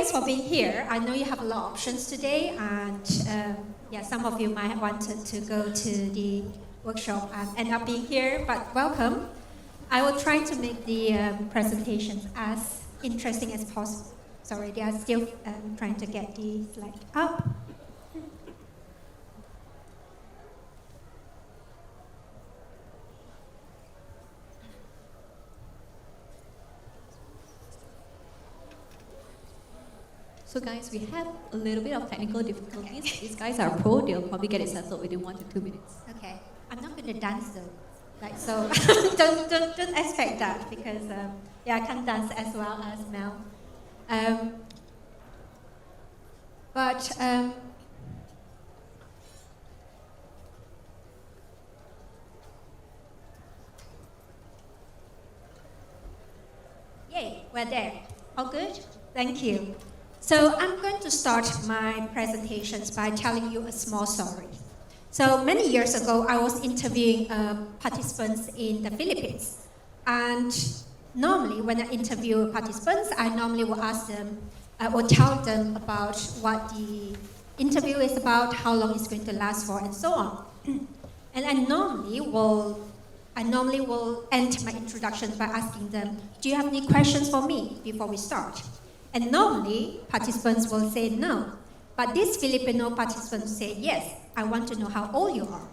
thanks for being here. I know you have a lot of options today, and yeah, some of you might have wanted to go to the workshop and end up being here, but welcome. I will try to make the presentations as interesting as possible. Sorry, they are still trying to get the slide up. So guys, we have a little bit of technical difficulties. Okay. These guys are pro, they'll probably get it settled within 1 to 2 minutes. Okay, I'm not going to dance though. Like, so don't expect that, because yeah, I can't dance as well as Mel. Yay, we're there. All good? Thank you. So I'm going to start my presentations by telling you a small story. So many years ago, I was interviewing participants in the Philippines. And normally, when I interview participants, I normally will ask them, or tell them about what the interview is about, how long it's going to last for, and so on. And I normally will end my introductions by asking them, do you have any questions for me before we start? And normally, participants will say no. But this Filipino participant say, yes, I want to know how old you are.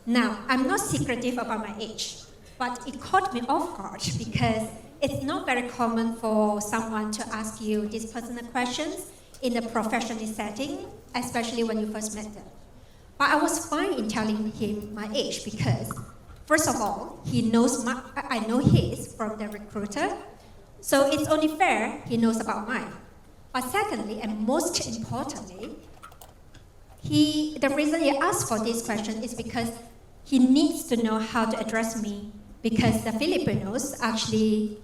Now, I'm not secretive about my age, but it caught me off guard because it's not very common for someone to ask you these personal questions in a professional setting, especially when you first met them. But I was fine in telling him my age because, first of all, I know his from the recruiter, so it's only fair he knows about mine. But secondly, and most importantly, the reason he asked for this question is because he needs to know how to address me, because the Filipinos actually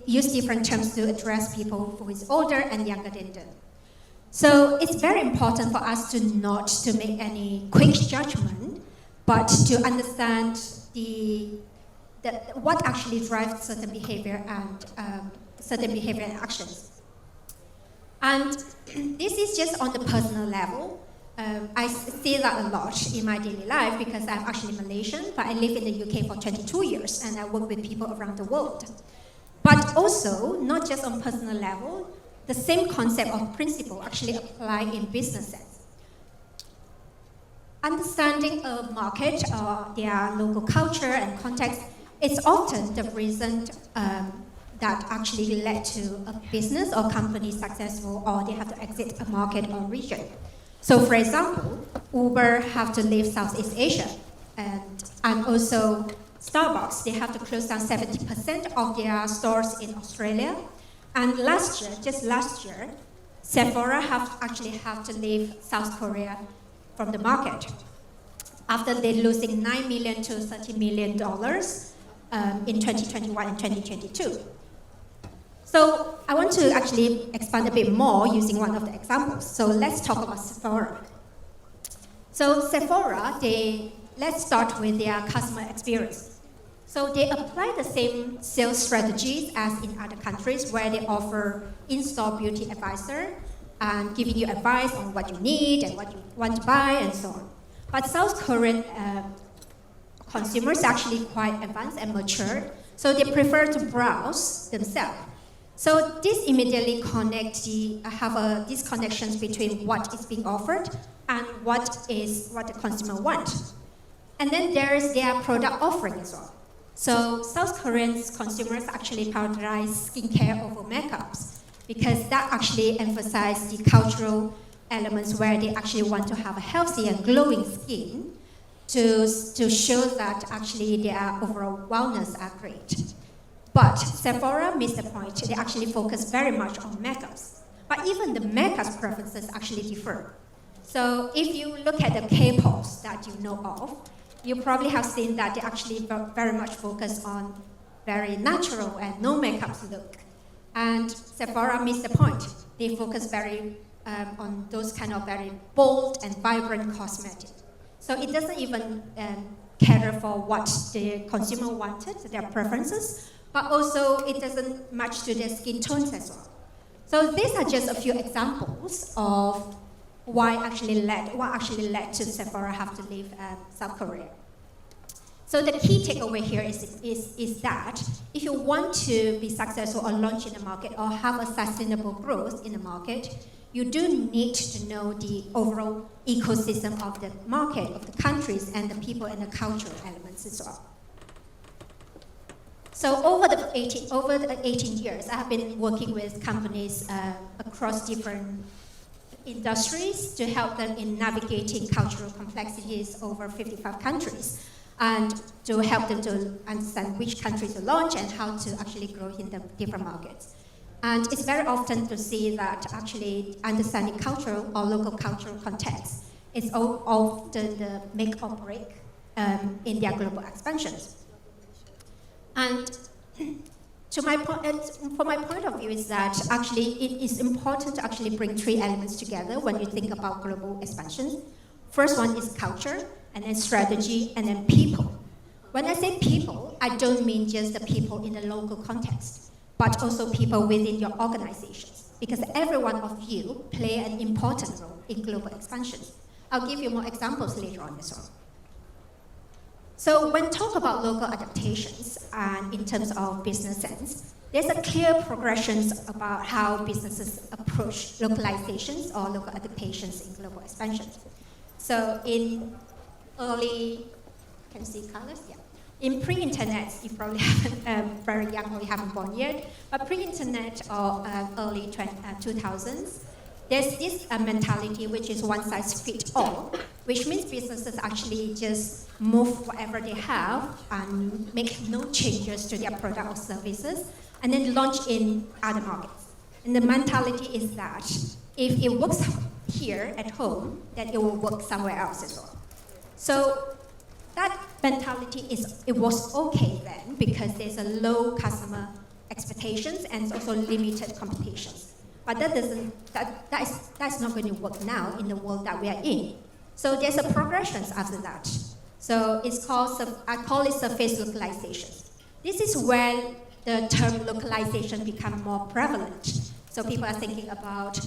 use different terms to address people who is older and younger than them. So it's very important for us to not to make any quick judgment, but to understand what actually drives certain behavior and actions. And this is just on the personal level. I see that a lot in my daily life because I'm actually Malaysian, but I live in the UK for 22 years and I work with people around the world. But also, not just on personal level, the same concept or principle actually apply in business sense. Understanding a market or their local culture and context is often the reason that actually led to a business or company successful, or they have to exit a market or region. So for example, Uber have to leave Southeast Asia, and also Starbucks, they have to close down 70% of their stores in Australia. And just last year, Sephora actually have to leave South Korea from the market after they're losing $9 million to $30 million in 2021 and 2022. So I want to actually expand a bit more using one of the examples. So let's talk about Sephora. So Sephora, let's start with their customer experience. So they apply the same sales strategies as in other countries where they offer in-store beauty advisor and giving you advice on what you need and what you want to buy and so on. But South Korean consumers are actually quite advanced and mature, so they prefer to browse themselves. So this immediately these connections between what is being offered and what the consumer wants. And then there is their product offering as well. So South Korean consumers actually prioritize skincare over makeups because that actually emphasizes the cultural elements where they actually want to have a healthy and glowing skin to show that actually their overall wellness are great. But Sephora missed the point. They actually focus very much on makeups. But even the makeup preferences actually differ. So if you look at the K-pops that you know of, you probably have seen that they actually very much focus on very natural and no makeup look. And Sephora missed the point. They focus very on those kind of very bold and vibrant cosmetics. So it doesn't even cater for what the consumer wanted, their preferences, but also it doesn't match to their skin tones as well. So these are just a few examples of what actually led to Sephora have to leave South Korea. So the key takeaway here is that if you want to be successful or launch in the market or have a sustainable growth in the market, you do need to know the overall ecosystem of the market, of the countries, and the people and the cultural elements as well. So over the 18 years, I have been working with companies across different industries to help them in navigating cultural complexities over 55 countries, and to help them to understand which countries to launch and how to actually grow in the different markets. And it's very often to see that actually understanding cultural or local cultural context is often the make or break in their global expansions. And from my point of view is that actually it is important to actually bring three elements together when you think about global expansion. First one is culture, and then strategy, and then people. When I say people, I don't mean just the people in the local context, but also people within your organizations, because every one of you play an important role in global expansion. I'll give you more examples later on as well. So when talk about local adaptations and in terms of business sense, there's a clear progression about how businesses approach localizations or local adaptations in global expansion. So in early, can you see colors? Yeah. In pre-internet, you probably haven't, very young or you haven't born yet, but pre-internet or early 2000s, there's this mentality which is one size fits all, which means businesses actually just move whatever they have and make no changes to their product or services, and then launch in other markets. And the mentality is that if it works here at home, then it will work somewhere else as well. So that mentality it was okay then because there's a low customer expectations and also limited competitions. But that's not going to work now in the world that we are in. So there's a progression after that. So I call it surface localization. This is where the term localization become more prevalent. So people are thinking about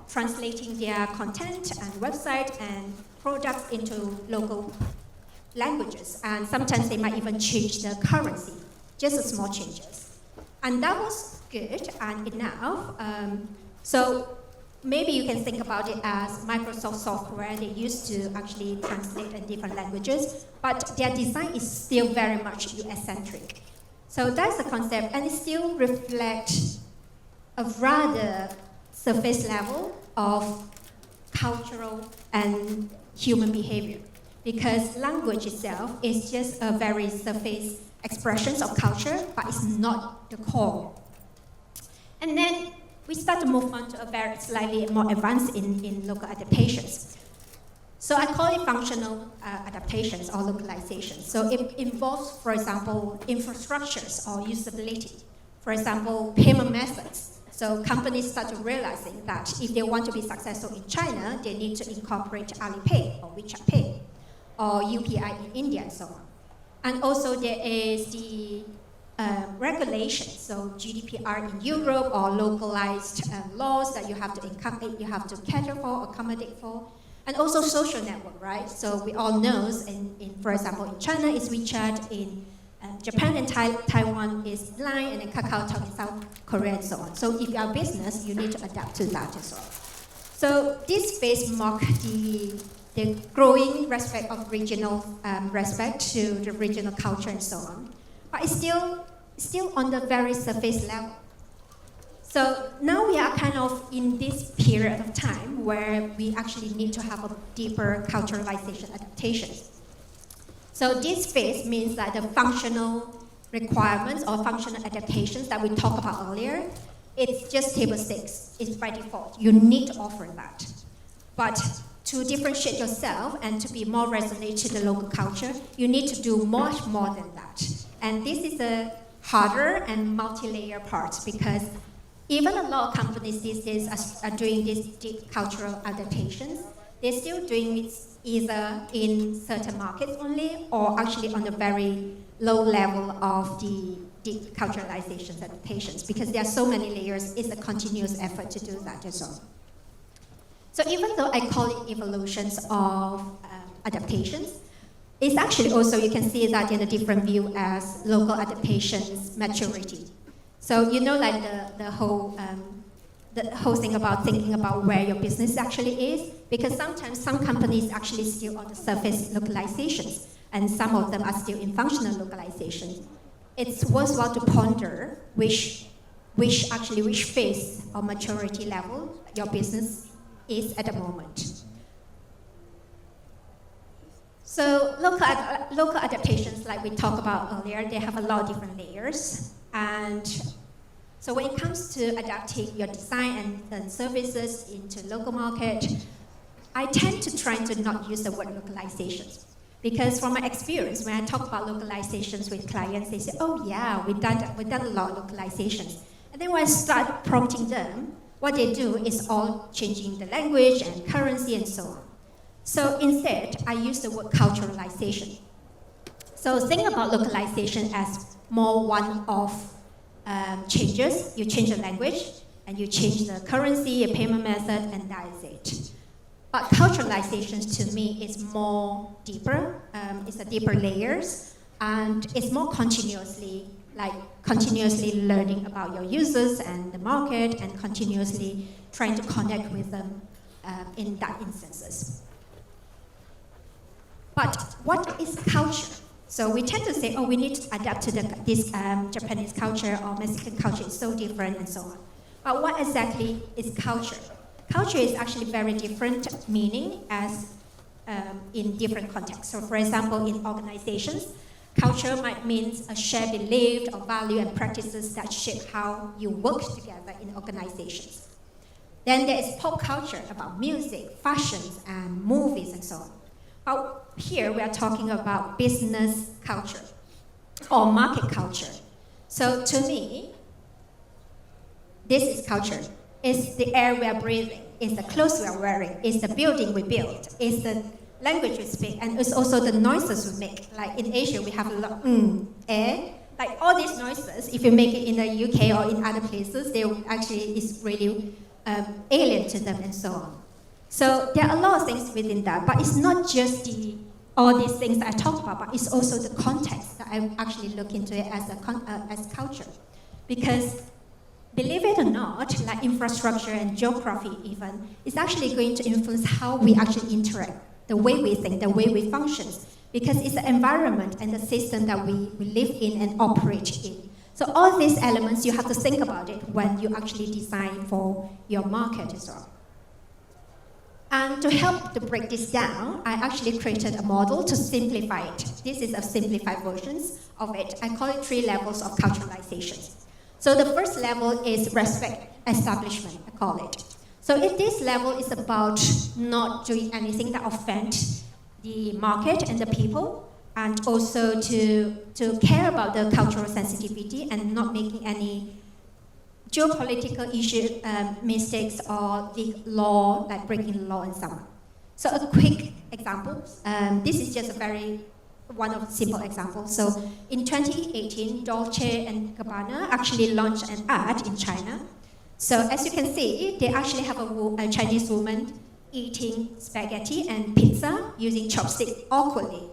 translating their content and website and products into local languages. And sometimes they might even change the currency, just small changes. And that was good and enough. So maybe you can think about it as Microsoft software. They used to actually translate in different languages, but their design is still very much US-centric. So that's the concept, and it still reflects a rather surface level of cultural and human behavior, because language itself is just a very surface expressions of culture, but it's not the core. And then we start to move on to a very slightly more advanced in local adaptations. So I call it functional adaptations or localizations. So it involves, for example, infrastructures or usability. For example, payment methods. So companies start to realizing that if they want to be successful in China, they need to incorporate Alipay or WeChat Pay or UPI in India and so on. And also there is the regulations, so GDPR in Europe or localized laws that you have to cater for, accommodate for, and also social network, right? So we all know, for example, in China is WeChat, in Japan and Taiwan is Line, and then KakaoTalk in South Korea and so on. So if you are a business, you need to adapt to that as well. So this phase marks the growing respect of regional respect to the regional culture and so on. But it's still on the very surface level. So now we are kind of in this period of time where we actually need to have a deeper culturalization adaptations. So this phase means that the functional requirements or functional adaptations that we talked about earlier, it's just table stakes. It's by default. You need to offer that. But to differentiate yourself and to be more resonant to the local culture, you need to do much more than that. And this is a harder and multi-layer part, because even a lot of companies these days are doing these deep cultural adaptations. They're still doing it either in certain markets only, or actually on a very low level of the deep culturalization adaptations, because there are so many layers. It's a continuous effort to do that as well. So even though I call it evolutions of adaptations, it's actually also, you can see that in a different view as local adaptations maturity. So you know, like the whole thing about thinking about where your business actually is, because sometimes some companies actually still on the surface localizations, and some of them are still in functional localization. It's worthwhile to ponder which phase or maturity level your business is at the moment. So local adaptations, like we talked about earlier, they have a lot of different layers. And so when it comes to adapting your design and services into local market, I tend to try to not use the word localizations. Because from my experience, when I talk about localizations with clients, they say, oh yeah, we've done a lot of localizations. And then when I start prompting them, what they do is all changing the language and currency and so on. So instead, I use the word culturalization. So think about localization as more one-off changes. You change the language, and you change the currency, a payment method, and that is it. But culturalization to me is more deeper. It's a deeper layers, and it's more continuously learning about your users and the market, and continuously trying to connect with them in that instances. But what is culture? So we tend to say, oh, we need to adapt to this Japanese culture or Mexican culture. It's so different and so on. But what exactly is culture? Culture is actually very different meaning as in different contexts. So for example, in organizations, culture might mean a shared belief or value and practices that shape how you work together in organizations. Then there is pop culture about music, fashions, and movies and so on. But here we are talking about business culture or market culture. So to me, this is culture. It's the air we are breathing. It's the clothes we are wearing. It's the building we build. It's the language we speak. And it's also the noises we make. Like in Asia, we have a lot, air. Like all these noises, if you make it in the UK or in other places, they actually is really alien to them and so on. So there are a lot of things within that, but it's not just all these things that I talk about, but it's also the context that I actually look into it as culture. Because believe it or not, like infrastructure and geography even, is actually going to influence how we actually interact, the way we think, the way we function, because it's the environment and the system that we live in and operate in. So all these elements, you have to think about it when you actually design for your market as well. And to help to break this down, I actually created a model to simplify it. This is a simplified version of it. I call it 3 levels of culturalization. So the first level is respect establishment, I call it. So if this level is about not doing anything that offend the market and the people, and also to care about the cultural sensitivity and not making any geopolitical issue mistakes or the law, like breaking law and so on. So a quick example. This is just one of the simple examples. So in 2018, Dolce & Gabbana actually launched an ad in China. So as you can see, they actually have a Chinese woman eating spaghetti and pizza using chopsticks awkwardly.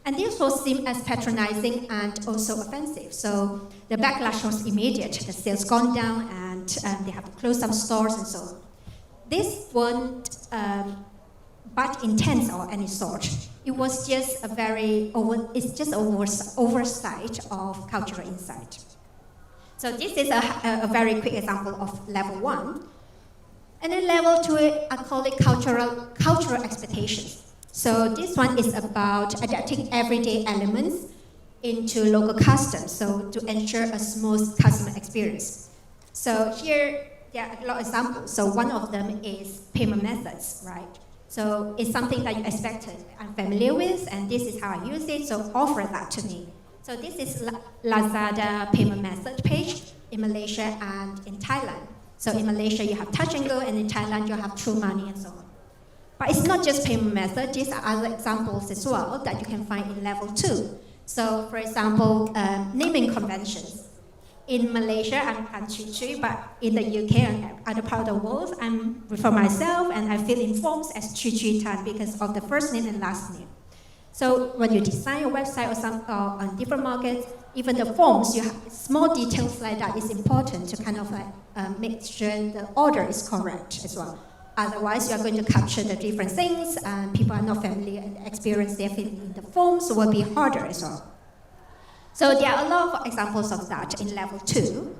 And this was seen as patronizing and also offensive. So the backlash was immediate. The sales gone down, and they have to close some stores and so on. This wasn't bad intent or any sort. It was just oversight of cultural insight. So this is a very quick example of level 1. And then level 2, I call it cultural expectations. So this one is about adapting everyday elements into local customs, so to ensure a smooth customer experience. So here, there are a lot of examples. So one of them is payment methods, right? So it's something that you expected, I'm familiar with, and this is how I use it, so offer that to me. So this is Lazada payment method page in Malaysia and in Thailand. So in Malaysia, you have touch and go, and in Thailand, you have True Money and so on. But it's not just payment method, these are other examples as well that you can find in level 2. So for example, naming conventions. in Malaysia, I'm Chuchu, but in the UK and other part of the world, I'm refer myself and I feel informed as Chuchu Tan because of the first name and last name. So when you design a website or on different markets, even the forms, you have small details like that is important to kind of like make sure the order is correct as well. Otherwise, you are going to capture the different things and people are not familiar and experience their feeling in the forms will be harder as well. So there are a lot of examples of that in level 2.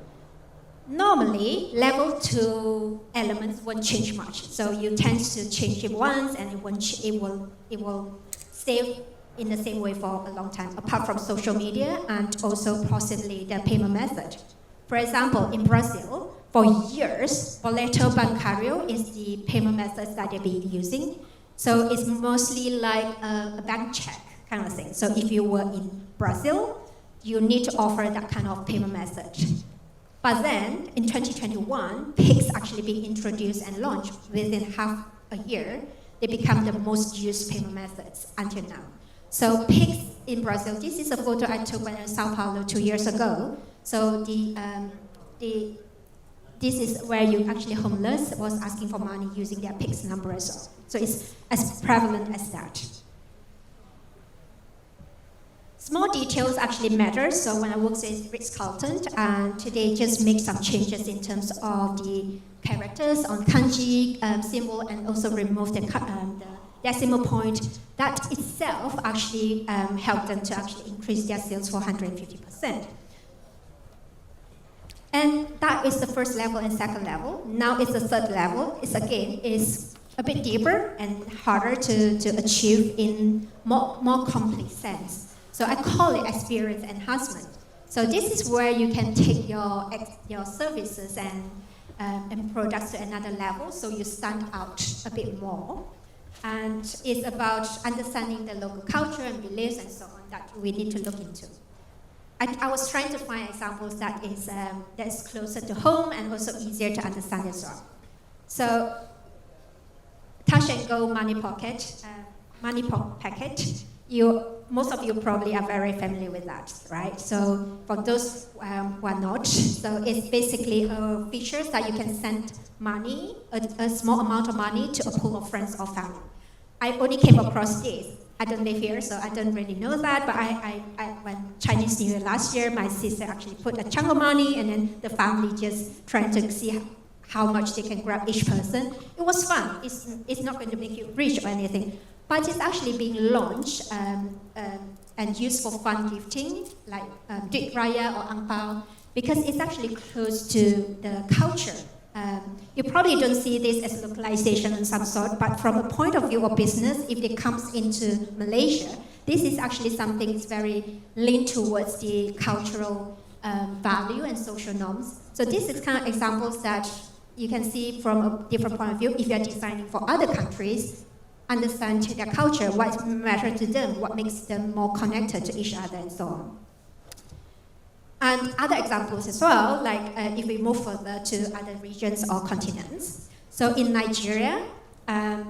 Normally, level 2 elements won't change much. So you tend to change it once and it will stay in the same way for a long time, apart from social media and also possibly the payment method. For example, in Brazil, for years, boleto bancário is the payment method that they've been using. So it's mostly like a bank check kind of thing. So if you were in Brazil, you need to offer that kind of payment method. But then, in 2021, PIX actually being introduced and launched within half a year. They become the most used payment methods until now. So PIX in Brazil, this is a photo I took when I was in Sao Paulo 2 years ago. So this is where you actually homeless was asking for money using their PIX number as well. So it's as prevalent as that. Small details actually matter. So when I worked with Ritz-Carlton, and they just make some changes in terms of the characters on kanji symbol and also remove the decimal point. That itself actually helped them to actually increase their sales for 150%. And that is the first level and second level. Now it's the third level. It's again is a bit deeper and harder to achieve in more complete sense. So I call it experience enhancement. So this is where you can take your services and products to another level, so you stand out a bit more. And it's about understanding the local culture and beliefs and so on that we need to look into. I was trying to find examples that is closer to home and also easier to understand as well. So Touch and Go money pocket, packet. Most of you probably are very familiar with that, right? So for those who are not, so it's basically features that you can send money, a small amount of money to a pool of friends or family. I only came across this. I don't live here, so I don't really know that, but when Chinese New Year last year, my sister actually put a chunk of money and then the family just trying to see how much they can grab each person. It was fun. It's not going to make you rich or anything. But it's actually being launched and used for fun gifting, like Duit Raya or Ang Pao, because it's actually close to the culture. You probably don't see this as localization of some sort, but from a point of view of business, if it comes into Malaysia, this is actually something that's very linked towards the cultural value and social norms. So this is kind of examples that you can see from a different point of view. If you're designing for other countries, understand their culture, what matters to them, what makes them more connected to each other, and so on. And other examples as well, like if we move further to other regions or continents. So in Nigeria,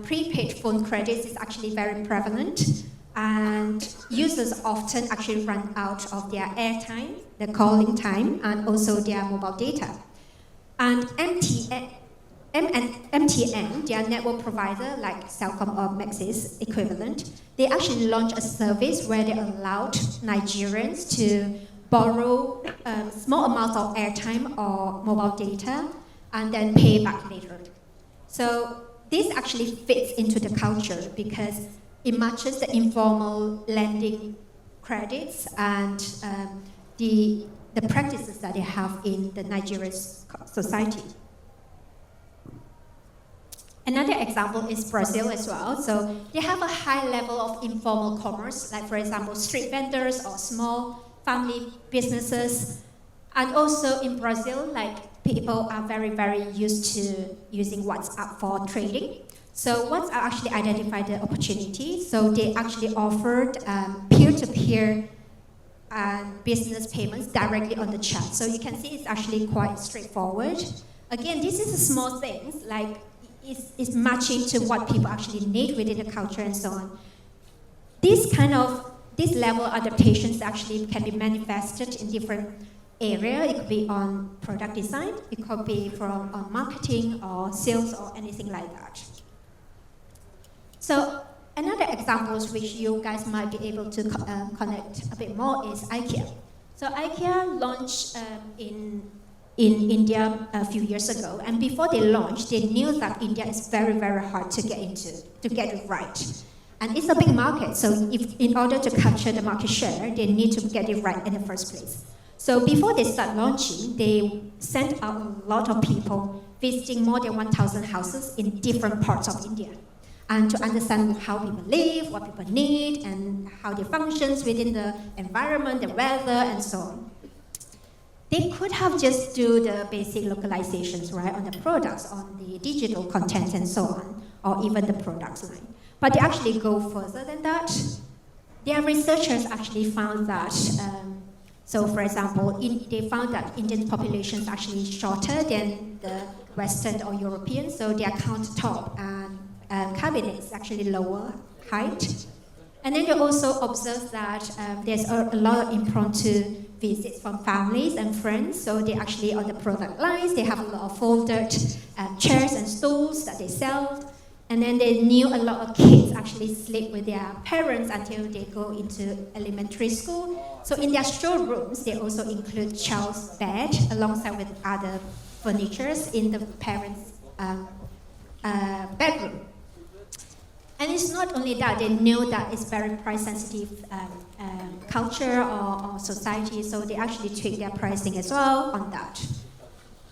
prepaid phone credits is actually very prevalent, and users often actually run out of their airtime, the calling time, and also their mobile data. And MTN, their network provider, like Celcom or Maxis equivalent, they actually launched a service where they allowed Nigerians to borrow small amounts of airtime or mobile data and then pay back later. So this actually fits into the culture because it matches the informal lending credits and the practices that they have in the Nigerian society. Another example is Brazil as well. So they have a high level of informal commerce, like for example, street vendors or small family businesses. And also in Brazil, like people are very, very used to using WhatsApp for trading. So WhatsApp actually identified the opportunity. So they actually offered peer-to-peer business payments directly on the chat. So you can see it's actually quite straightforward. Again, this is a small things, like it's matching to what people actually need within the culture and so on. This level of adaptations actually can be manifested in different area. It could be on product design, it could be from on marketing or sales or anything like that. So another example which you guys might be able to connect a bit more is IKEA. So IKEA launched in India a few years ago, and before they launched, they knew that India is very, very hard to get into, to get it right. And it's a big market, so in order to capture the market share, they need to get it right in the first place. So before they start launching, they sent out a lot of people visiting more than 1,000 houses in different parts of India, and to understand how people live, what people need, and how they function within the environment, the weather, and so on. They could have just do the basic localizations, right, on the products, on the digital content, and so on, or even the products line. But they actually go further than that. Their researchers actually found that, so for example, they found that Indian population is actually shorter than the Western or European, so their countertop and cabinet is actually lower height. And then they also observed that there's a lot of impromptu visits from families and friends, so they actually, on the product lines, they have a lot of folded chairs and stools that they sell. And then they knew a lot of kids actually sleep with their parents until they go into elementary school. So in their showrooms, they also include child's bed alongside with other furnitures in the parents' bedroom. And it's not only that, they knew that it's very price-sensitive culture or society, so they actually tweak their pricing as well on that.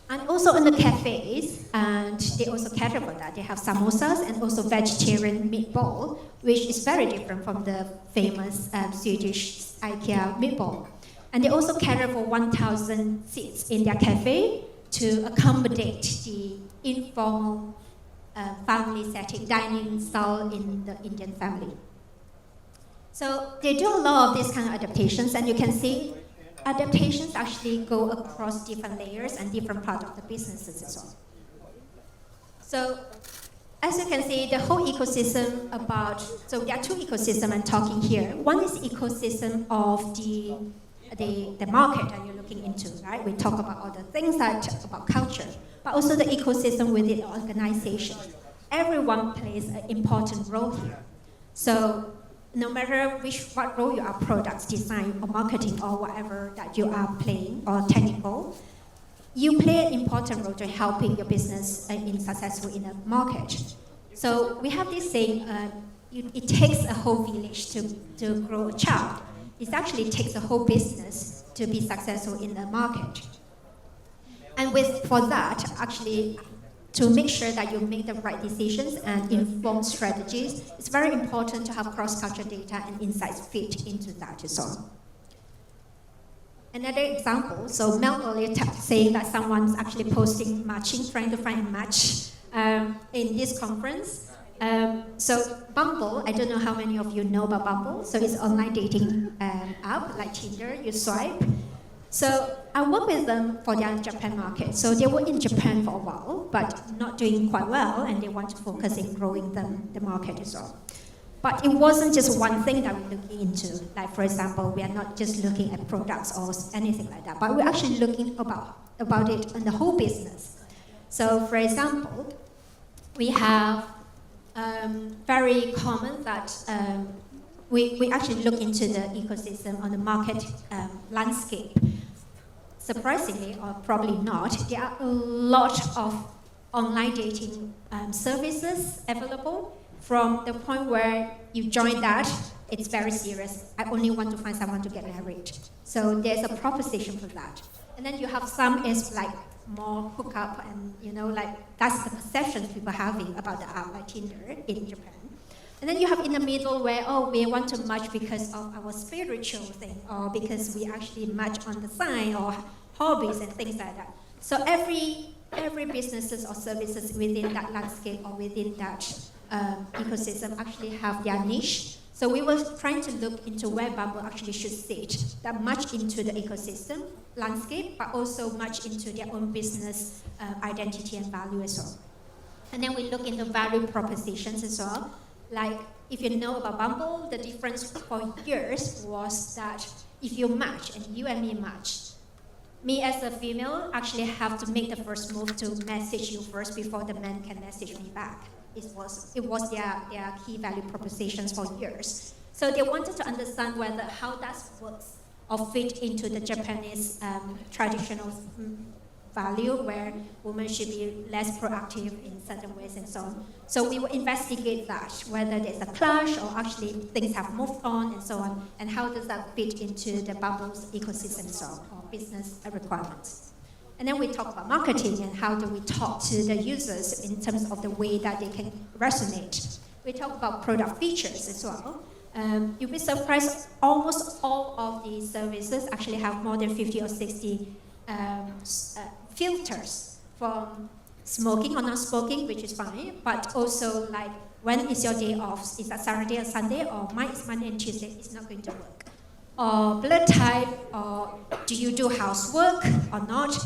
And also in the cafes, and they also cater for that. They have samosas and also vegetarian meatball, which is very different from the famous Swedish IKEA meatball. And they also cater for 1,000 seats in their cafe to accommodate the informal family setting, dining style in the Indian family. So they do a lot of these kind of adaptations, and you can see adaptations actually go across different layers and different parts of the businesses as well. So as you can see, the whole ecosystem so there are two ecosystems I'm talking here. One is the ecosystem of the market that you're looking into, right? We talk about all the things about culture, but also the ecosystem within the organization. Everyone plays an important role here. So no matter what role you are, products, design, or marketing, or whatever that you are playing, or technical, you play an important role to helping your business in successful in a market. So we have this saying, it takes a whole village to grow a child. It actually takes a whole business to be successful in the market. And for that, actually, to make sure that you make the right decisions and inform strategies, it's very important to have cross-cultural data and insights fit into that as well. Another example, so Mel earlier saying that someone's actually posting matching, trying to find a match in this conference. So Bumble, I don't know how many of you know about Bumble. So it's an online dating app like Tinder, you swipe. So I worked with them for their Japan market. So they were in Japan for a while, but not doing quite well, and they want to focus in growing the market as well. But it wasn't just one thing that we're looking into. Like, for example, we are not just looking at products or anything like that, but we're actually looking about it in the whole business. So, for example, we have very common that we actually look into the ecosystem on the market landscape. Surprisingly, or probably not, there are a lot of online dating services available. From the point where you join that, it's very serious. I only want to find someone to get married. So there's a proposition for that. And then you have some is like more hookup, and that's the perception people are having about the app like Tinder in Japan. And then you have in the middle where, we want to match because of our spiritual thing, or because we actually match on the sign, or hobbies and things like that. So every businesses or services within that landscape or within that ecosystem actually have their niche. So we were trying to look into where Bumble actually should sit, that much into the ecosystem landscape, but also much into their own business identity and value as well. And then we look into value propositions as well. Like, if you know about Bumble, the difference for years was that if you match, and you and me match, me as a female actually have to make the first move to message you first before the men can message me back. It was their key value propositions for years. So they wanted to understand whether how that works or fit into the Japanese traditional value where women should be less proactive in certain ways and so on. So we will investigate that, whether there's a clash or actually things have moved on and so on, and how does that fit into the Bumble's ecosystem so on, or business requirements. And then we talk about marketing and how do we talk to the users in terms of the way that they can resonate. We talk about product features as well. You'll be surprised, almost all of these services actually have more than 50 or 60 filters from smoking or non-smoking, which is fine, but also like when is your day off? Is that Saturday or Sunday? Or mine is Monday and Tuesday, it's not going to work. Or blood type, or do you do housework or not?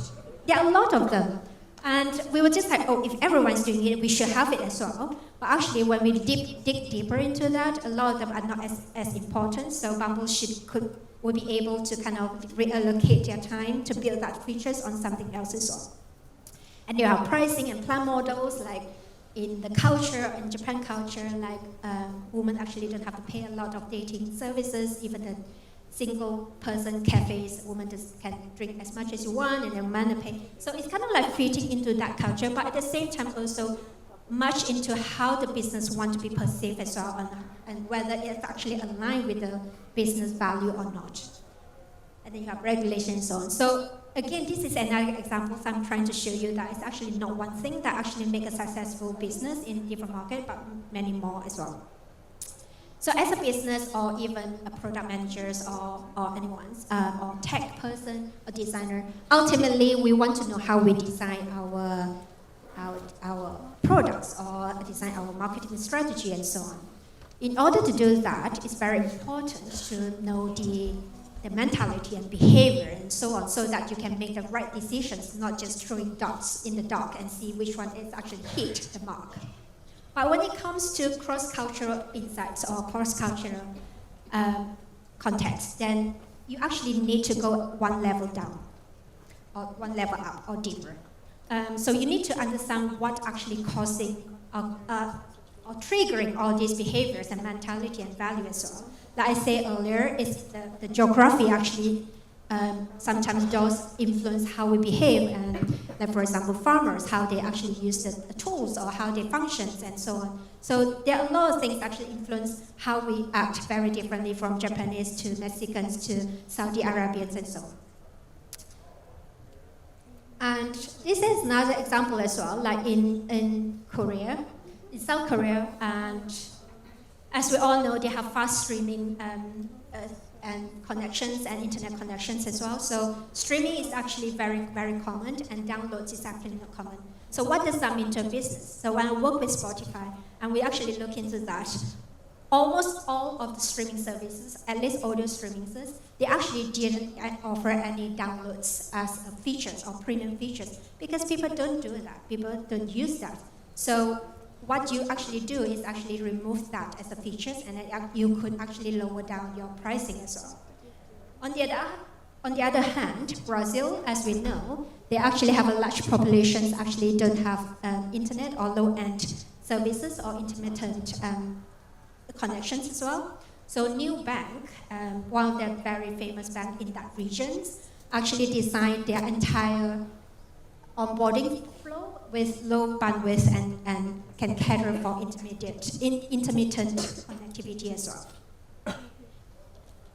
There are a lot of them. And we were just like, oh, if everyone's doing it, we should have it as well. But actually, when we dig deeper into that, a lot of them are not as important. So Bumble will be able to kind of reallocate their time to build that features on something else as well. And there are pricing and plan models, like in the culture, in Japan culture, like women actually don't have to pay a lot of dating services, even the single person cafes, women just can drink as much as you want and then men pay. So it's kind of like fitting into that culture, but at the same time also much into how the business want to be perceived as well, and whether it's actually aligned with the business value or not. And then you have regulations and so on. So again, this is another example. So I'm trying to show you that it's actually not one thing that actually make a successful business in different markets, but many more as well. So as a business or even a product managers or anyone's, or tech person or designer, ultimately we want to know how we design our products or design our marketing strategy and so on. In order to do that, it's very important to know the mentality and behavior and so on, so that you can make the right decisions, not just throwing dots in the dark and see which one is actually hit the mark. But when it comes to cross-cultural insights or cross-cultural context, then you actually need to go one level down, or one level up, or deeper. So you need to understand what actually causing or triggering all these behaviors and mentality and value as well. Like I said earlier, it's the geography actually sometimes does influence how we behave, and like for example farmers, how they actually use the tools or how they function and so on. So there are a lot of things that actually influence how we act very differently from Japanese to Mexicans to Saudi Arabians and so on. And this is another example as well, like in Korea, in South Korea, and as we all know, they have fast streaming and connections and internet connections as well. So streaming is actually very, very common, and downloads is actually not common. So what does that mean to a business? So when I work with Spotify, and we actually look into that, almost all of the streaming services, at least audio streaming services, they actually didn't offer any downloads as features or premium features, because people don't do that, people don't use that. So what you actually do is actually remove that as a feature, and then you could actually lower down your pricing as well. On the other hand, Brazil, as we know, they actually have a large population actually don't have internet or low-end services or intermittent connections as well. So New Bank, one of the very famous banks in that region, actually designed their entire onboarding flow with low bandwidth and can cater for intermittent connectivity as well.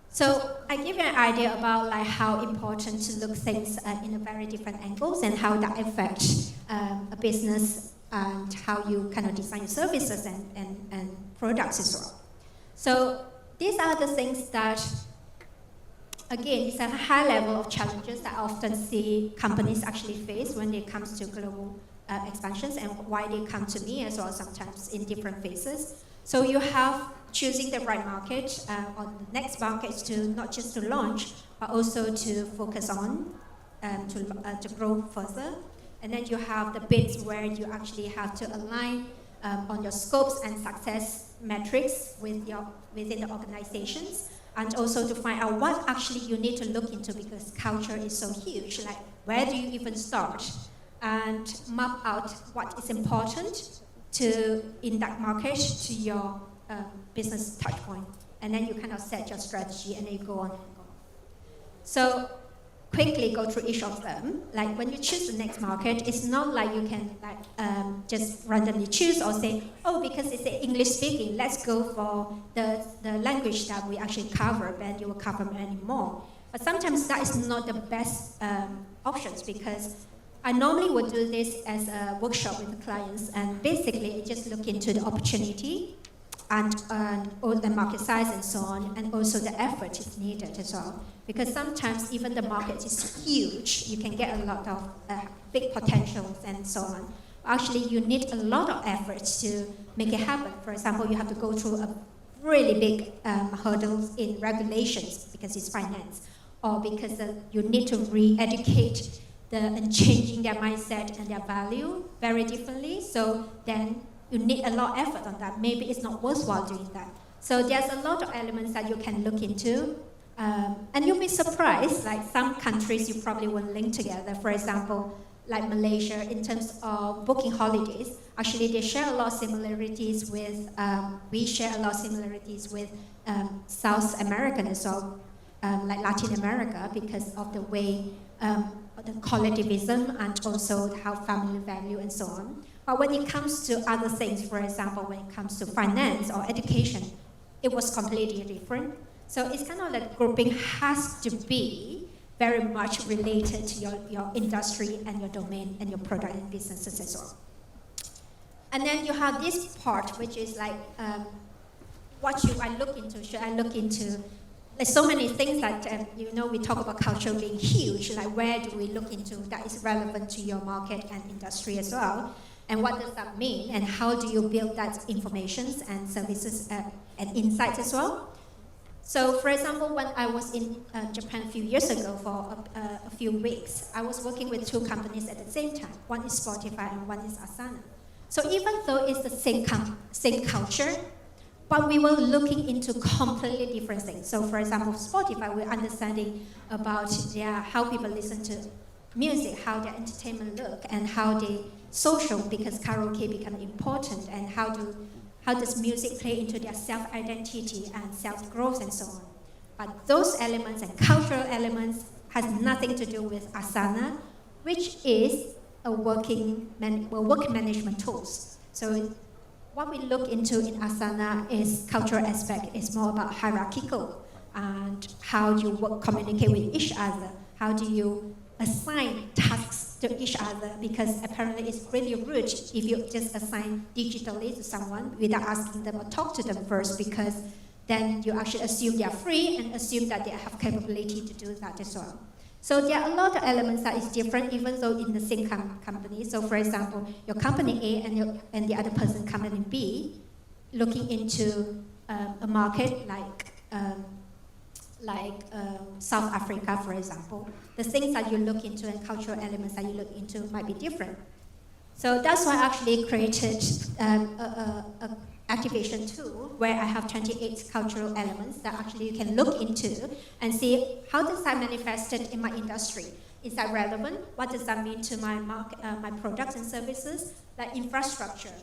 So I give you an idea about like how important to look things in a very different angles and how that affects a business and how you kind of design your services and products as well. So these are the things that, again, it's a high level of challenges that I often see companies actually face when it comes to global expansions, and why they come to me as well sometimes in different phases. So you have choosing the right market on the next market to not just to launch, but also to focus on to grow further. And then you have the bits where you actually have to align on your scopes and success metrics within the organizations. and also to find out what actually you need to look into because culture is so huge. Like, where do you even start? And map out what is important in that market to your business touch point. And then you kind of set your strategy and then you go on and go on. So quickly go through each of them. Like when you choose the next market, it's not like you can just randomly choose or say, oh, because it's English speaking, let's go for the language that we actually cover, then you will cover many more. But sometimes that is not the best options because I normally would do this as a workshop with the clients, and basically just look into the opportunity and all the market size and so on, and also the effort is needed as well. Because sometimes even the market is huge, you can get a lot of big potentials and so on. Actually, you need a lot of effort to make it happen. For example, you have to go through a really big hurdles in regulations because it's finance, or because you need to re-educate and changing their mindset and their value very differently. So then you need a lot of effort on that. Maybe it's not worthwhile doing that. So there's a lot of elements that you can look into. And you'll be surprised, like some countries you probably won't link together. For example, like Malaysia, in terms of booking holidays, actually they share a lot of similarities with, we share a lot of similarities with South American as well, like Latin America, because of the way the collectivism and also how family value and so on. But when it comes to other things, for example, when it comes to finance or education, it was completely different. So it's kind of like grouping has to be very much related to your industry and your domain and your product and businesses as well. And then you have this part, which is like, what should I look into? Should I look into? There's so many things that, we talk about culture being huge, like where do we look into that is relevant to your market and industry as well? And what does that mean? And how do you build that information and services and insights as well? So, for example, when I was in Japan a few years ago for a few weeks, I was working with two companies at the same time. One is Spotify and one is Asana. So even though it's the same culture, but we were looking into completely different things. So, for example, Spotify, we're understanding about how people listen to music, how their entertainment look, and how they social, because karaoke become important, and how does music play into their self-identity and self-growth and so on. But those elements and cultural elements has nothing to do with Asana, which is a work management tools. So what we look into in Asana is cultural aspect. It's more about hierarchical and how do you communicate with each other. How do you assign tasks to each other? Because apparently it's really rude if you just assign digitally to someone without asking them or talk to them first, because then you actually assume they are free and assume that they have capability to do that as well. So there are a lot of elements that is different, even though in the same company. So for example, your company A and the other person, company B, looking into a market like South Africa, for example, the things that you look into and cultural elements that you look into might be different. So that's why I actually created a activation tool where I have 28 cultural elements that actually you can look into and see how does that manifest in my industry. Is that relevant? What does that mean to my market, my products and services? Like infrastructure.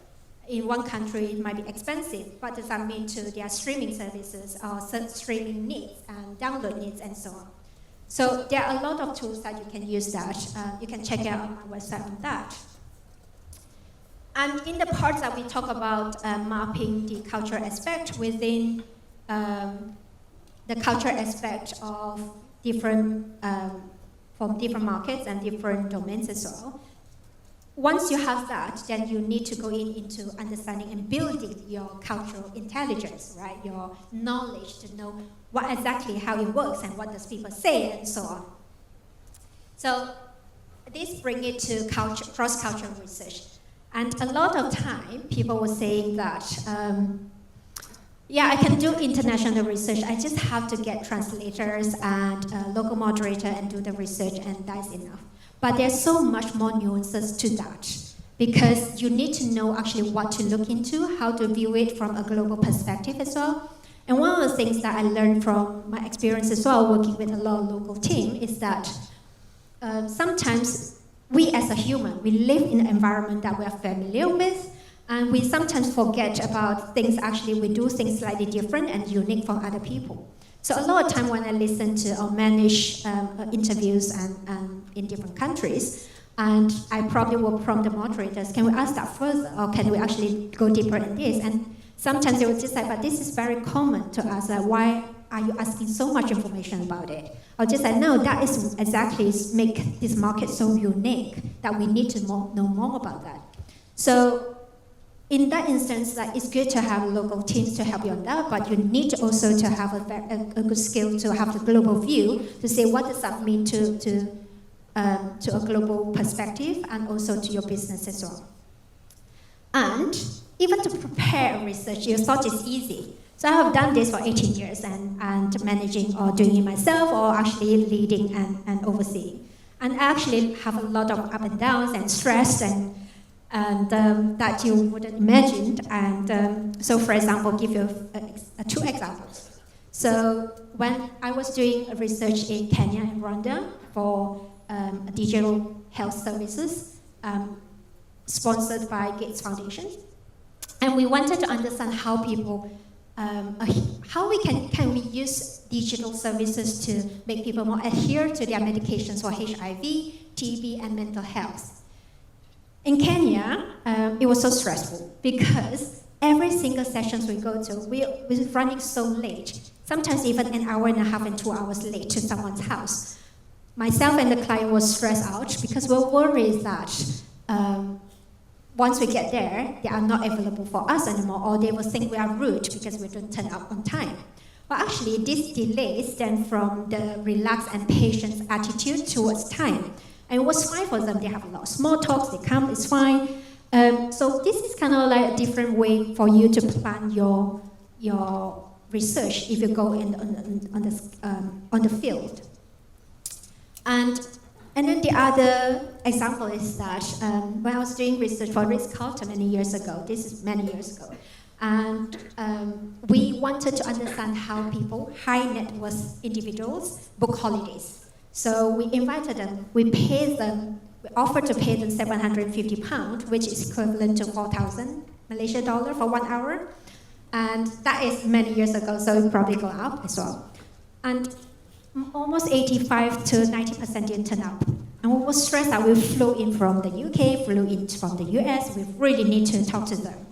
In one country, it might be expensive. What does that mean to their streaming services or streaming needs and download needs and so on? So there are a lot of tools that you can use that. You can check out on my website on that. And in the part that we talk about mapping the cultural aspect within the cultural aspect of different, from different markets and different domains as well. Once you have that, then you need to go into understanding and building your cultural intelligence, right? Your knowledge to know what exactly how it works and what does people say and so on. So this brings it to cross-cultural research. And a lot of time, people were saying that, I can do international research. I just have to get translators and a local moderator and do the research, and that's enough. But there's so much more nuances to that, because you need to know actually what to look into, how to view it from a global perspective as well. And one of the things that I learned from my experience as well, working with a lot of local team, is that sometimes we as a human, we live in an environment that we are familiar with, and we sometimes forget about things. Actually, we do things slightly different and unique from other people. So a lot of time when I listen to or manage interviews and in different countries, and I probably will prompt the moderators, can we ask that further, or can we actually go deeper in this? And sometimes they will just say, but this is very common to us, why are you asking so much information about it? I'll just say, no, that is exactly make this market so unique that we need to know more about that. So in that instance, it's good to have local teams to help you on that, but you need also to have a good skill to have the global view to say what does that mean to a global perspective and also to your business as well. And even to prepare research, you thought it's easy. So I have done this for 18 years and managing or doing it myself or actually leading and overseeing. And I actually have a lot of up and downs and stress and that you wouldn't imagine. And so, for example, I'll give you two examples. So when I was doing research in Kenya and Rwanda for digital health services sponsored by Gates Foundation, and we wanted to understand how people, how can we use digital services to make people more adhere to their medications for HIV, TB, and mental health. In Kenya, it was so stressful because every single sessions we go to, we're running so late, sometimes even an hour and a half and 2 hours late to someone's house. Myself and the client was stressed out because we're worried that once we get there, they are not available for us anymore, or they will think we are rude because we don't turn up on time. But actually, this delay stemmed from the relaxed and patient attitude towards time. And it was fine for them. They have a lot of small talks, they come, it's fine. So this is kind of like a different way for you to plan your research if you go on the field. And then the other example is that when I was doing research for Ritz-Carlton many years ago, this is many years ago, and we wanted to understand how people, high net worth individuals, book holidays. So we invited them, we offered to pay them £750, which is equivalent to 4,000 Malaysia dollar for 1 hour. And that is many years ago, so it probably go up as well. And almost 85 to 90% didn't turn up. And we were stressed that we flew in from the UK, flew in from the US, we really need to talk to them.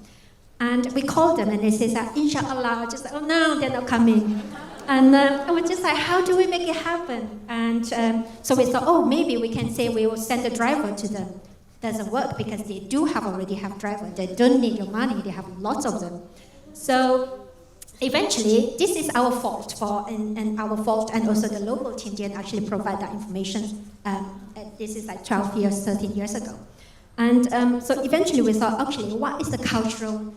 And we called them and they said that, inshallah, just like, oh no, they're not coming. And we're just like, how do we make it happen? And so we thought, oh, maybe we can say we will send a driver to them. Doesn't work because they do already have driver. They don't need your money, they have lots of them. So eventually, this is our fault and our fault, and also the local team didn't actually provide that information. This is like 12 years, 13 years ago. And so eventually we thought, actually, what is the cultural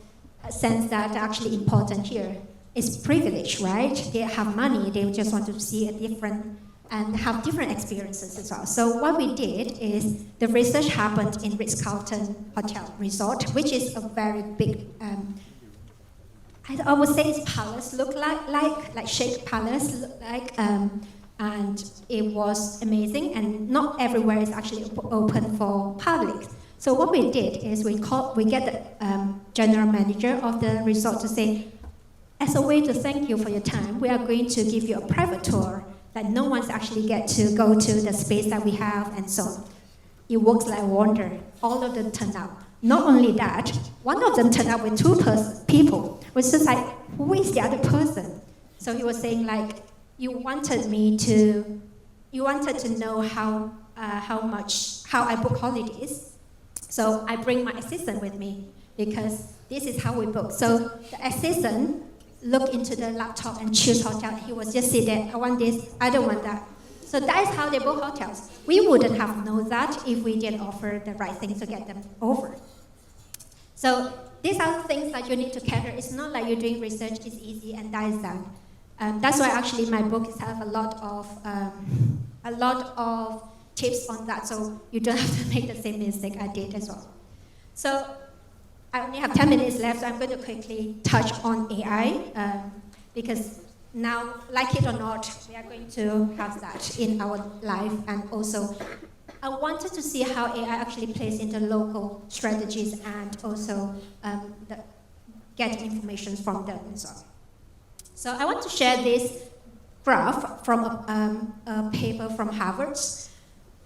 sense that actually important here? It's privilege, right? They have money, they just want to see a different and have different experiences as well. So what we did is the research happened in Ritz-Carlton Hotel Resort, which is a very big, I would say it's palace, look like Sheikh Palace, look like, and it was amazing, and not everywhere is actually open for public. So what we did is we get the general manager of the resort to say, as a way to thank you for your time, we are going to give you a private tour that no one's actually get to go to the space that we have and so on. It works like wonder. All of them turned up. Not only that, one of them turned up with two people. It was just like, who is the other person? So he was saying like, you wanted to know how I book holidays. So I bring my assistant with me because this is how we book. So the assistant look into the laptop and choose hotel. He was just sit there, I want this, I don't want that. So that is how they book hotels. We wouldn't have known that if we didn't offer the right things to get them over. So these are things that you need to cater. It's not like you're doing research, it's easy and that is done. That's why actually my books have a lot of tips on that, so you don't have to make the same mistake I did as well. So I only have 10 minutes left, so I'm going to quickly touch on AI. because now, like it or not, we are going to have that in our life. And also, I wanted to see how AI actually plays into local strategies and also get information from them as well. So I want to share this graph from a paper from Harvard.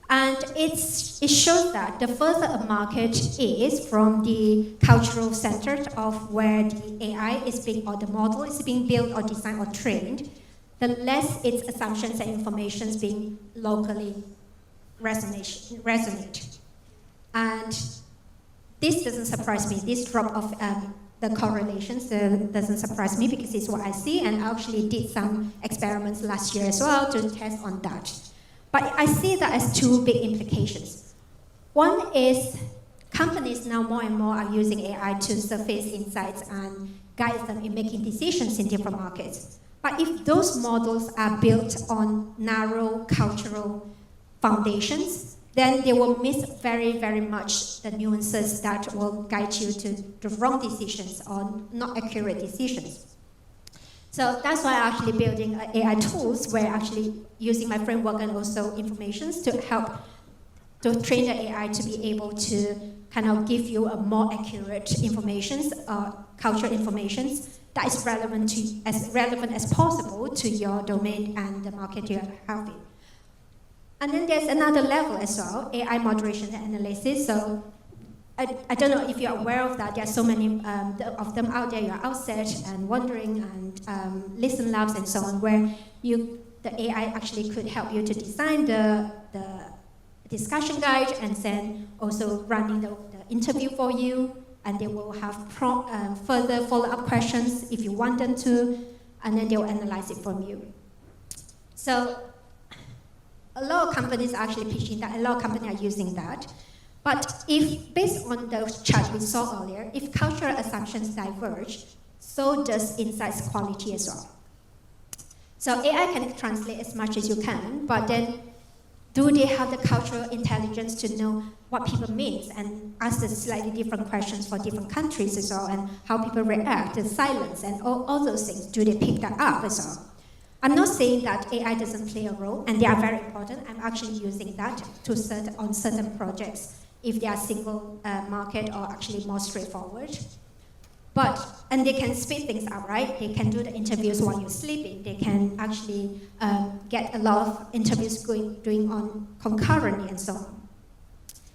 And it shows that the further a market is from the cultural center of where the AI is being, or the model is being built or designed or trained, the less its assumptions and information is being locally resonate. And this doesn't surprise me. This drop of the correlations doesn't surprise me because it's what I see, and I actually did some experiments last year as well to test on that. But I see that as two big implications. One is companies now more and more are using AI to surface insights and guide them in making decisions in different markets. But if those models are built on narrow cultural foundations, then they will miss very, very much the nuances that will guide you to the wrong decisions or not accurate decisions. So that's why I'm actually building AI tools where actually using my framework and also informations to help to train the AI to be able to kind of give you a more accurate information, cultural information that is relevant as possible to your domain and the market you're having. And then there's another level as well, AI moderation and analysis. So I don't know if you're aware of that. There are so many of them out there. You're outside and wondering and listen labs and so on, where the AI actually could help you to design the discussion guide and then also running the interview for you. And they will have further follow-up questions if you want them to, and then they'll analyze it from you. So a lot of companies are actually pitching that. A lot of companies are using that. But if, based on the chart we saw earlier, if cultural assumptions diverge, so does insights quality as well. So AI can translate as much as you can, but then do they have the cultural intelligence to know what people mean and ask the slightly different questions for different countries as well, and how people react, the silence, and all those things, do they pick that up as well? I'm not saying that AI doesn't play a role, and they are very important. I'm actually using that on certain projects, if they are single market or actually more straightforward. And they can speed things up, right? They can do the interviews while you're sleeping. They can actually get a lot of interviews doing on concurrently and so on.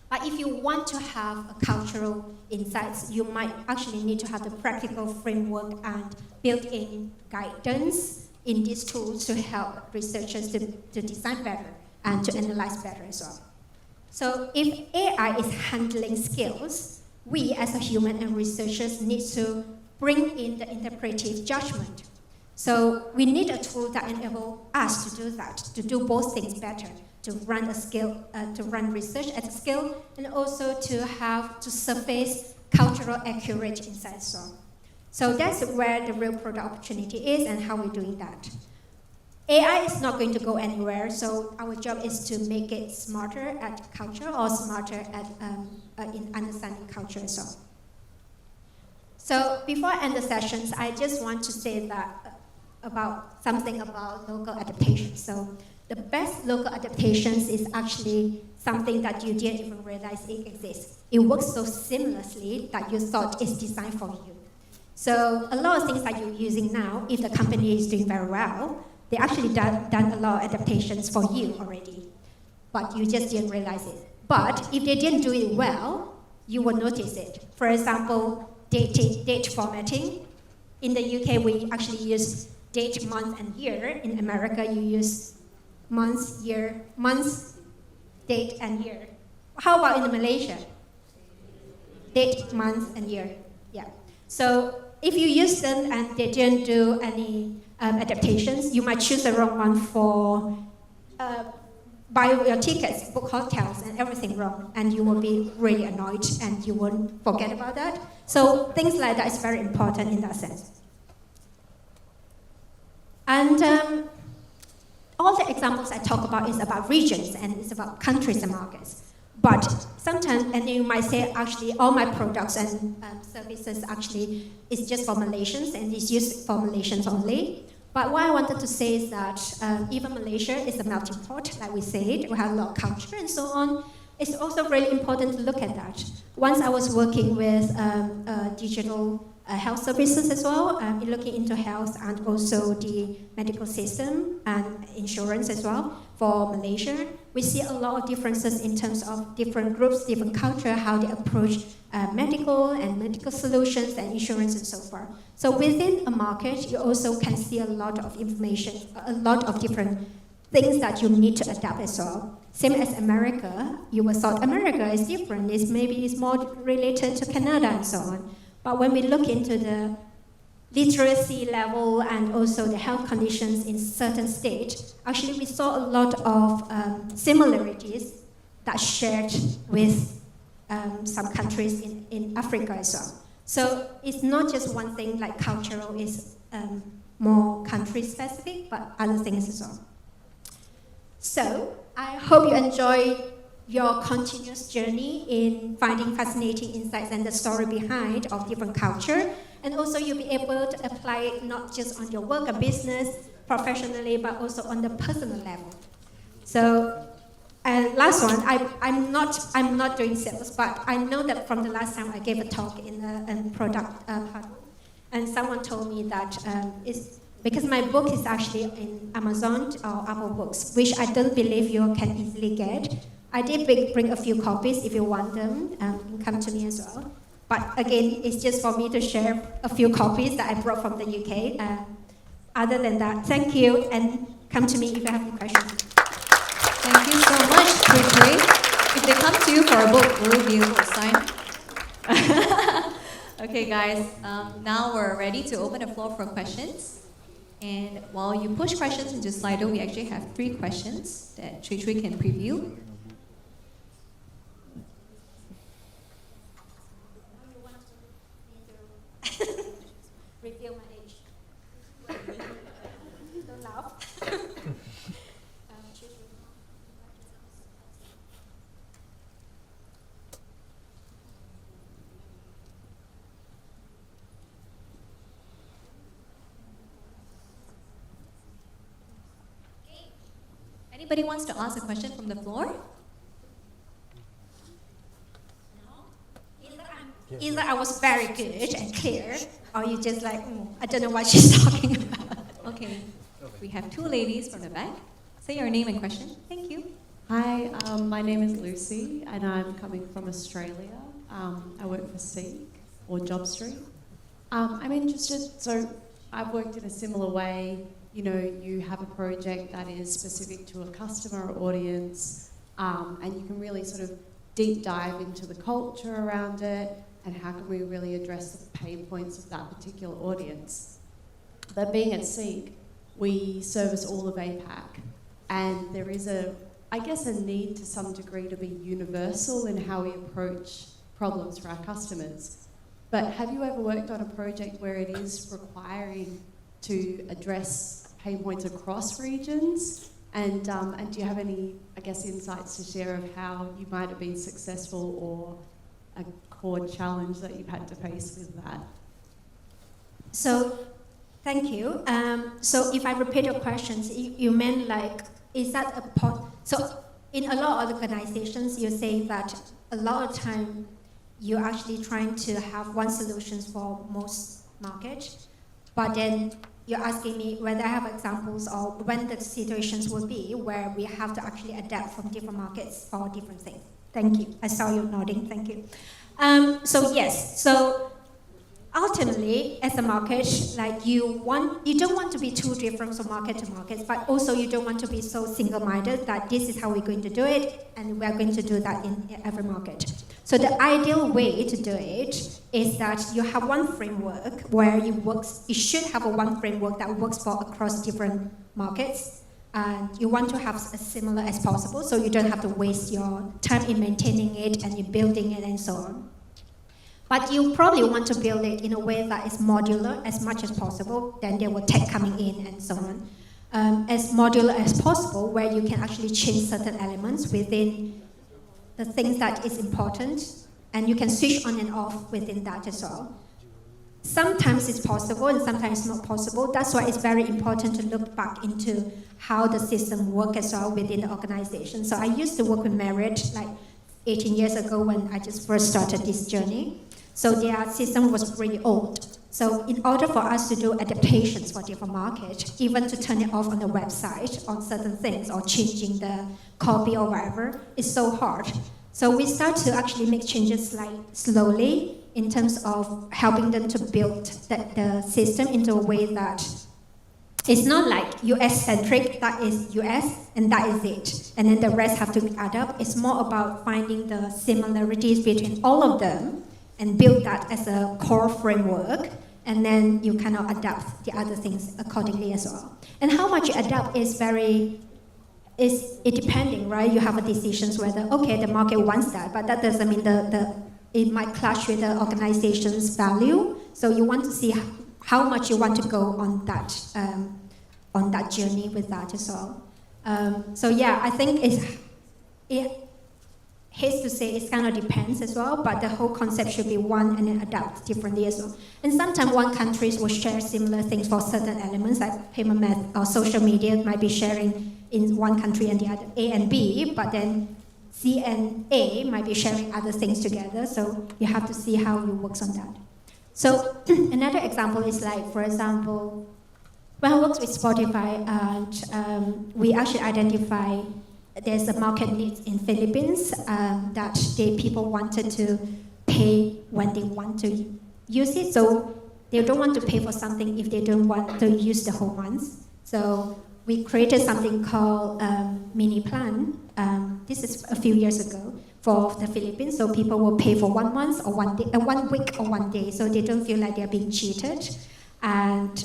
But if you want to have a cultural insights, you might actually need to have the practical framework and built-in guidance in these tools to help researchers to design better and to analyze better as well. So if AI is handling skills, we as a human and researchers need to bring in the interpretive judgment. So we need a tool that enables us to do that, to do both things better, to run a skill, to run research at a scale, and also to surface cultural accurate insights. So that's where the real product opportunity is and how we're doing that. AI is not going to go anywhere, so our job is to make it smarter at culture or smarter at in understanding culture as well. So before I end the sessions, I just want to say that about something about local adaptation. So the best local adaptations is actually something that you didn't even realize it exists. It works so seamlessly that you thought it's designed for you. So a lot of things that you're using now, if the company is doing very well, they actually done a lot of adaptations for you already, but you just didn't realize it. But if they didn't do it well, you will notice it. For example, date formatting. In the UK, we actually use date, month, and year. In America, you use months, date, and year. How about in Malaysia? Date, month, and year. Yeah. So if you use them and they didn't do any adaptations, you might choose the wrong one for buy your tickets, book hotels, and everything wrong, and you will be really annoyed and you won't forget about that. So things like that is very important in that sense. And all the examples I talk about is about regions and it's about countries and markets. But sometimes, and you might say, actually, all my products and services actually is just for Malaysians and is used for Malaysians only. But what I wanted to say is that even Malaysia is a melting pot, like we said. We have a lot of culture and so on. It's also really important to look at that. Once I was working with digital health services as well, looking into health and also the medical system and insurance as well for Malaysia. We see a lot of differences in terms of different groups, different culture, how they approach medical and medical solutions and insurance and so forth. So within a market, you also can see a lot of information, a lot of different things that you need to adapt as well. Same as America, you would thought America is different, it's more related to Canada and so on. But when we look into the literacy level and also the health conditions in certain states, actually we saw a lot of similarities that shared with some countries in Africa as well. So it's not just one thing like cultural, it's more country specific, but other things as well. So I hope you enjoy your continuous journey in finding fascinating insights and the story behind of different culture. And also you'll be able to apply it not just on your work or business, professionally, but also on the personal level. So, and last one, I'm not doing sales, but I know that from the last time I gave a talk in a product part, and someone told me that it's because my book is actually in Amazon or Apple Books, which I don't believe you can easily get. I did bring a few copies. If you want them, you can come to me as well. But again, it's just for me to share a few copies that I brought from the UK. Other than that, thank you, and come to me if you have any questions. Thank you so much, Chui. If they come to you for a book, will you be able to sign? Okay, guys, now we're ready to open the floor for questions. And while you push questions into Slido, we actually have 3 questions that Chui can preview. Reveal my age. Don't laugh. Anybody wants to ask a question from the floor? Either I was very good and clear, or you just like, I don't know what she's talking about. Okay, we have 2 ladies from the back. Say your name and question. Thank you. Hi, my name is Lucy, and I'm coming from Australia. I work for Seek, or JobStreet. I'm interested, so I've worked in a similar way. You know, you have a project that is specific to a customer or audience, and you can really sort of deep dive into the culture around it, and how can we really address the pain points of that particular audience. But being at Seek, we service all of APAC, and there is I guess a need to some degree to be universal in how we approach problems for our customers. But have you ever worked on a project where it is requiring to address pain points across regions? And do you have any, I guess, insights to share of how you might have been successful or a core challenge that you've had to face with that? So, thank you. So if I repeat your questions, you meant like, is that a part? So in a lot of organizations, you say that a lot of time you're actually trying to have one solution for most markets, but then you're asking me whether I have examples of when the situations will be where we have to actually adapt from different markets for different things. Thank you. I saw you nodding. Thank you. So yes. So ultimately, as a market, like you don't want to be too different from market to market, but also you don't want to be so single-minded that this is how we're going to do it, and we're going to do that in every market. So the ideal way to do it is that you have one framework where you should have one framework that works for across different markets, and you want to have as similar as possible, so you don't have to waste your time in maintaining it and in building it and so on. But you probably want to build it in a way that is modular as much as possible, then there will tech coming in and so on. As modular as possible, where you can actually change certain elements within the things that is important, and you can switch on and off within that as well. Sometimes it's possible and sometimes it's not possible. That's why it's very important to look back into how the system works as well within the organization. So I used to work with Marriott like 18 years ago when I just first started this journey. So their system was really old. So in order for us to do adaptations for different markets, even to turn it off on the website on certain things or changing the copy or whatever, it's so hard. So we start to actually make changes like slowly in terms of helping them to build the system into a way that it's not like US-centric, that is US, and that is it. And then the rest have to add up. It's more about finding the similarities between all of them and build that as a core framework. And then you kind of adapt the other things accordingly as well. And how much you adapt is it depending, right? You have a decisions whether, okay, the market wants that, but that doesn't mean it might clash with the organization's value. So you want to see how much you want to go on that journey with that as well. So yeah, I think it hates to say it kind of depends as well, but the whole concept should be one and then adapt differently as well. And sometimes one countries will share similar things for certain elements, like payment method or social media might be sharing in one country and the other, A and B, but then C and A might be sharing other things together, so you have to see how you work on that. So another example is like, for example, when I worked with Spotify, and we actually identify there's a market need in Philippines that people wanted to pay when they want to use it, so they don't want to pay for something if they don't want to use the whole month. So we created something called mini plan. This is a few years ago for the Philippines. So people will pay for 1 month or 1 day, 1 week or 1 day, so they don't feel like they're being cheated. And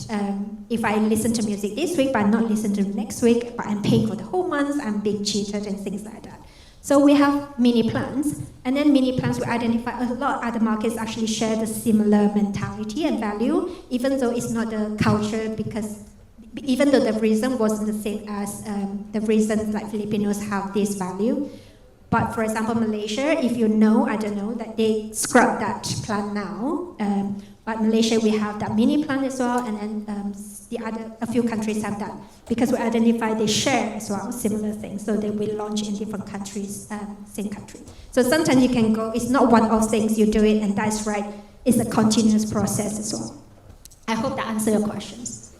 if I listen to music this week, but not listen to next week, but I'm paying for the whole month, I'm being cheated and things like that. So we have mini plans, and then mini plans we identify a lot of other markets actually share the similar mentality and value, even though it's not the culture, because even though the reason wasn't the same as the reason like Filipinos have this value. But for example, Malaysia, if you know, I don't know, that they scrap that plan now. But Malaysia, we have that mini plan as well, and then a few countries have that, because we identify they share as well similar things, so they will launch in different countries, same country. So sometimes you can go, it's not one-off things, you do it and that's right, it's a continuous process as well. I hope that answers your questions.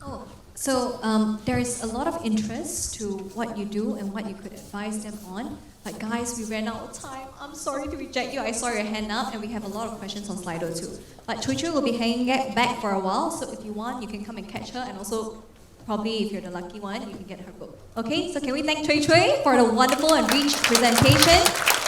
Oh, so there is a lot of interest to what you do and what you could advise them on. But guys, we ran out of time. I'm sorry to reject you. I saw your hand up, and we have a lot of questions on Slido too. But Chui Chui will be hanging back for a while, so if you want, you can come and catch her, and also probably if you're the lucky one, you can get her book. Okay, so can we thank Chui Chui for the wonderful and rich presentation?